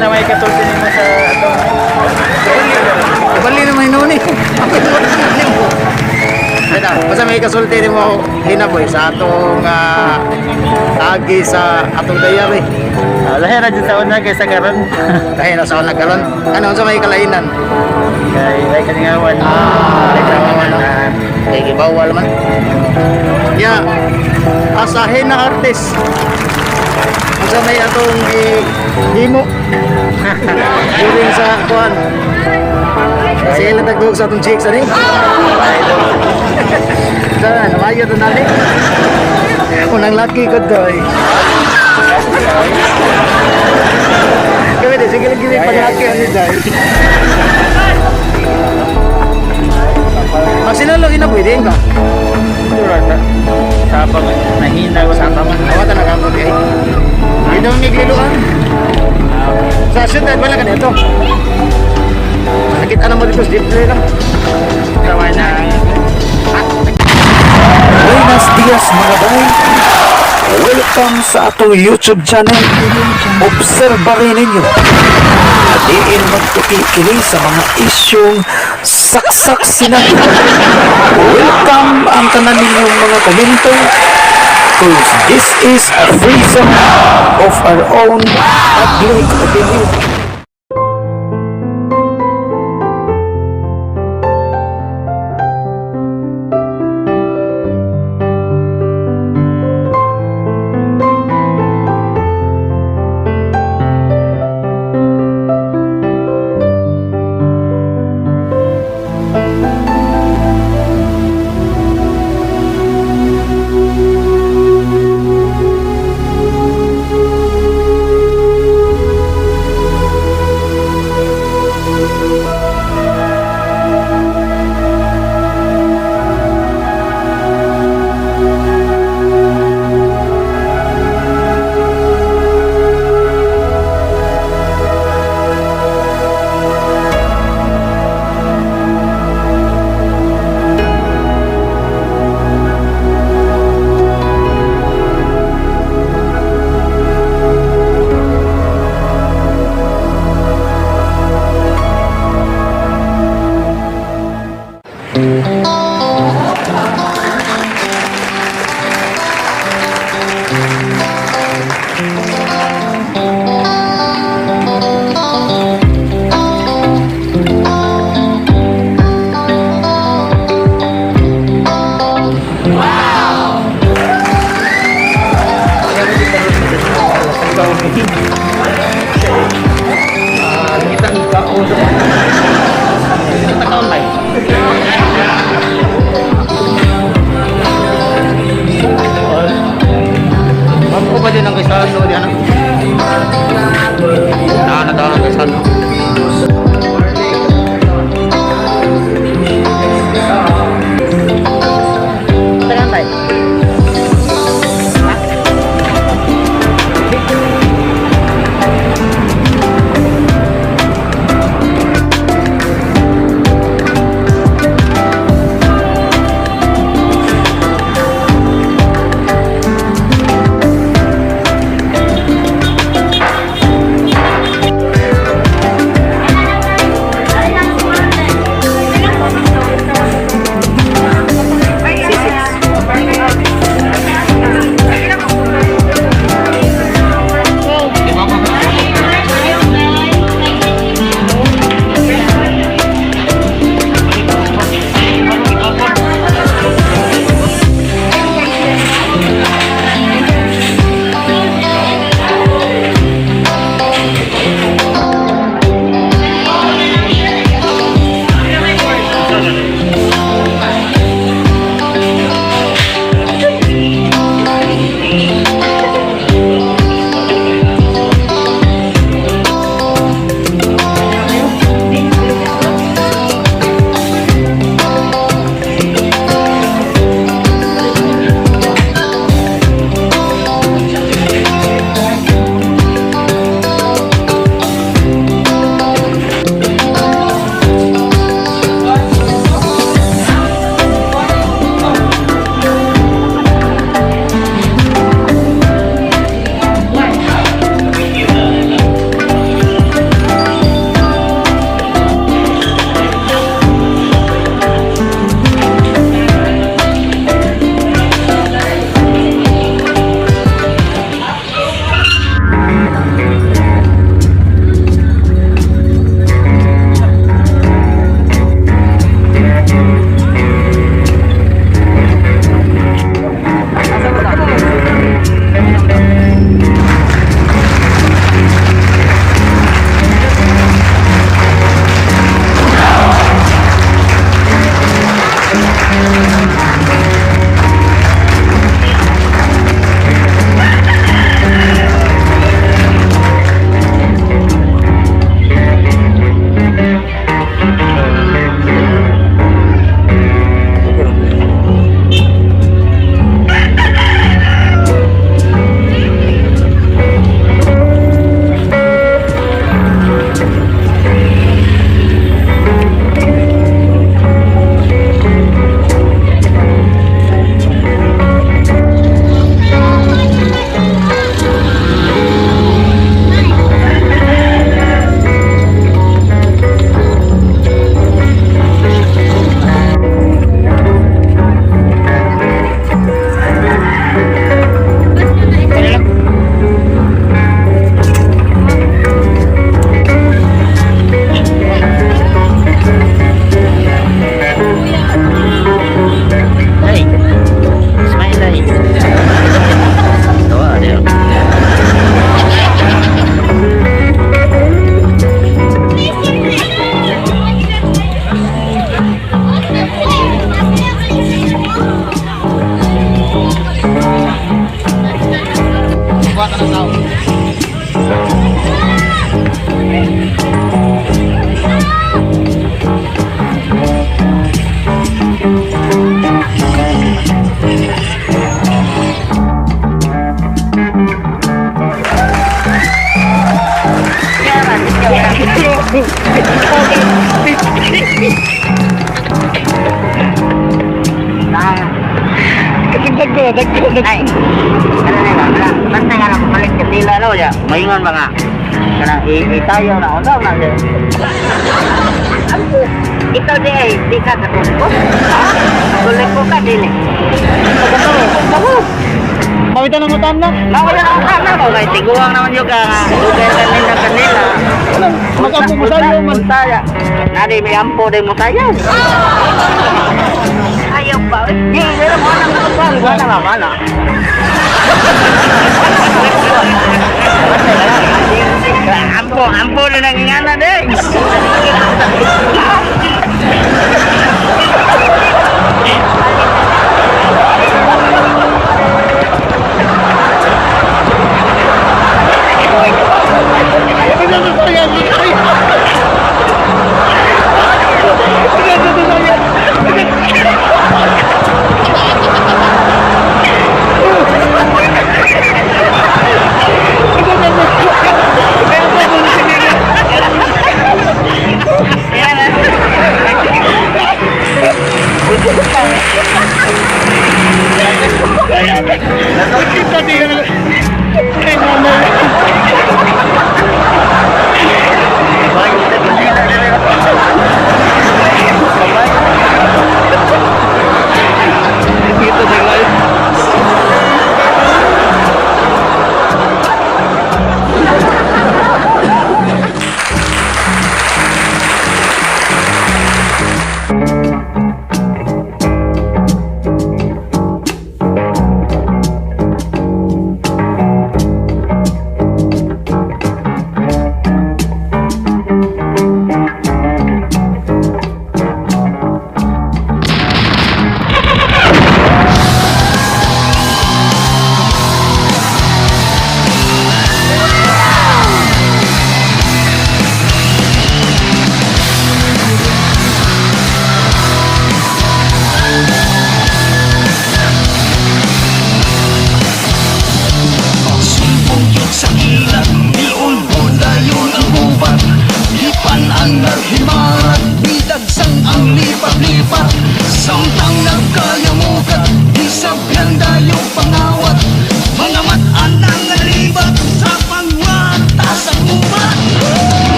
Na may katulad mo sa atong Bali naman yun eh. Basta may kasulti din mo hinaboy sa atong agi sa atong dayari. lahi ra jud sa una kaysa karon. Dahil na sa nagkaroon. Ano sa may kalainan? Kay may kalingawan. May kawawan na. Kay gibawal man. Ya, asahin na artist. Sa may atong himo. During sa kuan. Kasi ilang tagdog sa atong chicks ani. Saan, namayo to nani. Unang laki ko doy. Kami din, sige lang gini pag-laki ani doy. Pag sinalo pwede ka. Turata. Sabang nahina ko sa Tama, awatan na kamot eh. Ito ang migliluan. Sa syudad, wala ka dito. Nakita na mo dito, simple lang. Tama na. Buenos dias mga bay. Welcome sa atong YouTube channel. Obserbahin ninyo. Diin magtukikili sa mga isyong saksak sinag. Welcome ang tanan ninyong mga komento. Cause this is a free zone of our own public opinion. Ay, ano nila, basta nga lang balik ka nila, ano, ya, mayingon mga, kanang itayaw na, ano, na, ikaw di ka katulog ko? Tulog ko ka, dili. Pawitan ng utam na. Mawala ang kana mo, kay tiguang naman yung lugar kanila kanila. Mag-ampo mo sa'yo, man. Musaya. Nari, may ampo din mo sa'yo. Ayaw ba? Hindi, pero mo na nakapal. Wala nga, wala. Ampo din ang ingana din.